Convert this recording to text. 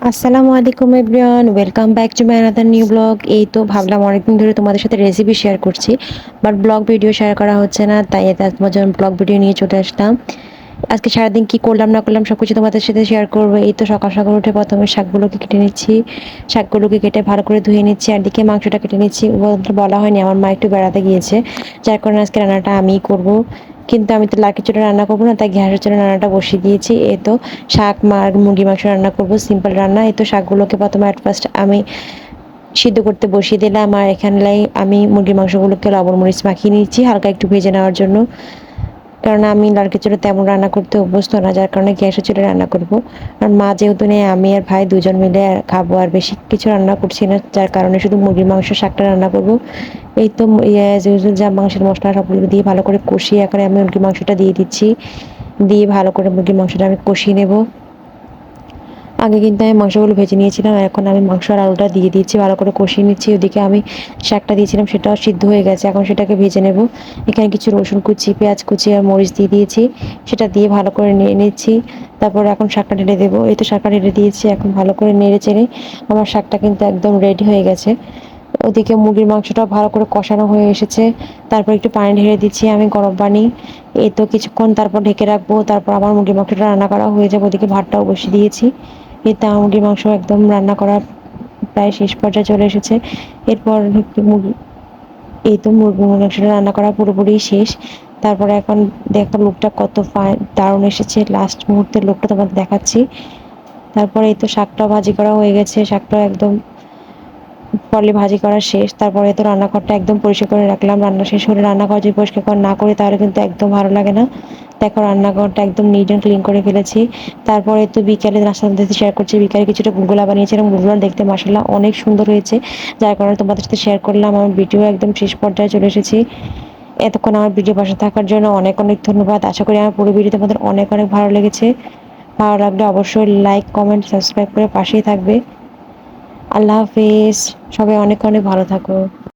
আসসালামু আলাইকুম everyone, welcome back to my another new blog. এই তো ভাবলাম অনেকদিন ধরে তোমাদের সাথে রেসিপি শেয়ার করছি, বাট ব্লগ ভিডিও শেয়ার করা হচ্ছে না, তাই এটা তোমার জন্য ব্লগ ভিডিও নিয়ে চলে আসলাম। আজকে সারাদিন কি করলাম না করলাম সব কিছু তোমাদের সাথে শেয়ার করবো। এই তো সকাল সকাল উঠে প্রথমে শাকগুলোকে কেটে নিচ্ছি, শাকগুলোকে কেটে ভালো করে ধুয়ে নিচ্ছি, আর দিকে মাংসটা কেটে নিচ্ছি। বলা হয়নি, আমার মা একটু বেড়াতে গিয়েছে, যার কারণে আজকে রান্নাটা আমিই করবো। কিন্তু আমি তো লাউকি চুলা রান্না করবো না, তাই গ্যাসের চুলা রান্নাটা বসিয়ে দিয়েছি। এই তো শাক মুরগি মাংস রান্না করবো, সিম্পল রান্না। এই তো শাকগুলোকে প্রথমে ফার্স্ট আমি সিদ্ধ করতে বসিয়ে দিলাম, আর এখানে আমি মুরগির মাংসগুলোকে লবণ মরিচ মাখিয়ে নিচ্ছি হালকা একটু ভেজে নেওয়ার জন্য। কারণ আমি লাউকি চুলা তেমন রান্না করতে অভ্যস্ত না, যার কারণে গ্যাসের চুলা রান্না করবো। আর মা যেহেতু নেই, আমি আর ভাই দুজন মিলে খাবো, আর বেশি কিছু রান্না করছি না, যার কারণে শুধু মুরগির মাংস শাকটা রান্না করবো। এই তো যা মাংসের মশলা সবগুলো দিয়ে ভালো করে কষিয়ে এখন আমি মুরগির মাংসটা দিয়ে দিচ্ছি, দিয়ে ভালো করে মুরগির মাংসটা আমি কষিয়ে নেব। আগে কিন্তু আমি মাংসগুলো ভেজে নিয়েছিলাম, এখন আমি মাংস আর আলুটা দিয়ে দিচ্ছি, ভালো করে কষিয়ে নিচ্ছি। ওদিকে আমি শাকটা দিয়েছিলাম, সেটাও সিদ্ধ হয়ে গেছে, এখন সেটাকে ভেজে নেব। এখানে কিছু রসুন কুচি, পেঁয়াজ কুচি আর মরিচ দিয়ে দিয়েছি, সেটা দিয়ে ভালো করে নিয়ে নিচ্ছি। তারপর এখন শাকটা ঢেলে দেবো। এই তো শাকটা ঢেলে দিয়েছি, এখন ভালো করে নেড়ে চেড়ে আমার শাকটা কিন্তু একদম রেডি হয়ে গেছে। ওদিকে মুরগির মাংসটাও ভালো করে কষানো হয়ে এসেছে, তারপর একটু পানি ঢেলে দিচ্ছি আমি, গরম পানি। এই তো কিছুক্ষণ তারপর ঢেকে রাখবো, তারপর আমার মুরগির মাংসটা রান্না করা হয়ে যাবে। ওদিকে ভাতটাও বসিয়ে দিয়েছি। এই তো আমার মুরগির মাংস একদম রান্না করা প্রায় শেষ পর্যায়ে চলে এসেছে। এরপর মুরগি এই তো মুরগির মাংসটা রান্না করা পুরোপুরি শেষ। তারপরে এখন দেখো লুকটা কত দারুণ এসেছে, লাস্ট মুহূর্তের লুকটা তোমাদের দেখাচ্ছি। তারপরে এই তো শাকটাও ভাজি করা হয়ে গেছে, শাকটাও একদম পরলে ভাজি করা শেষ। তারপরে তো রান্নাঘরটা একদম পরিষ্কার করে রাখলাম। রান্না শেষ হলে রান্নাঘর যদি পরিষ্কার না করি তাহলে কিন্তু একদম ভালো লাগে না। দেখো রান্নাঘরটা একদম নিট অ্যান্ড ক্লিন করে ফেলেছি। তারপরে তো বিকেলে নাস্তা সাথে শেয়ার করছি, বিকেলে কিছুটা গুলগুলা বানিয়েছিলাম, গুলগুলা দেখতে মাশাআল্লাহ অনেক সুন্দর হয়েছে, যার কারণে তোমাদের সাথে শেয়ার করলাম। আমার ভিডিও একদম শেষ পর্যায়ে চলে এসেছি। এতক্ষণ আমার ভিডিও পাশে থাকার জন্য অনেক অনেক ধন্যবাদ। আশা করি আমার পুরো ভিডিও তোমাদের অনেক অনেক ভালো লেগেছে। ভালো লাগলে অবশ্যই লাইক কমেন্ট সাবস্ক্রাইব করে পাশেই থাকবে। আল্লাহ হাফিজ। সবাই অনেক অনেক ভালো থাকো।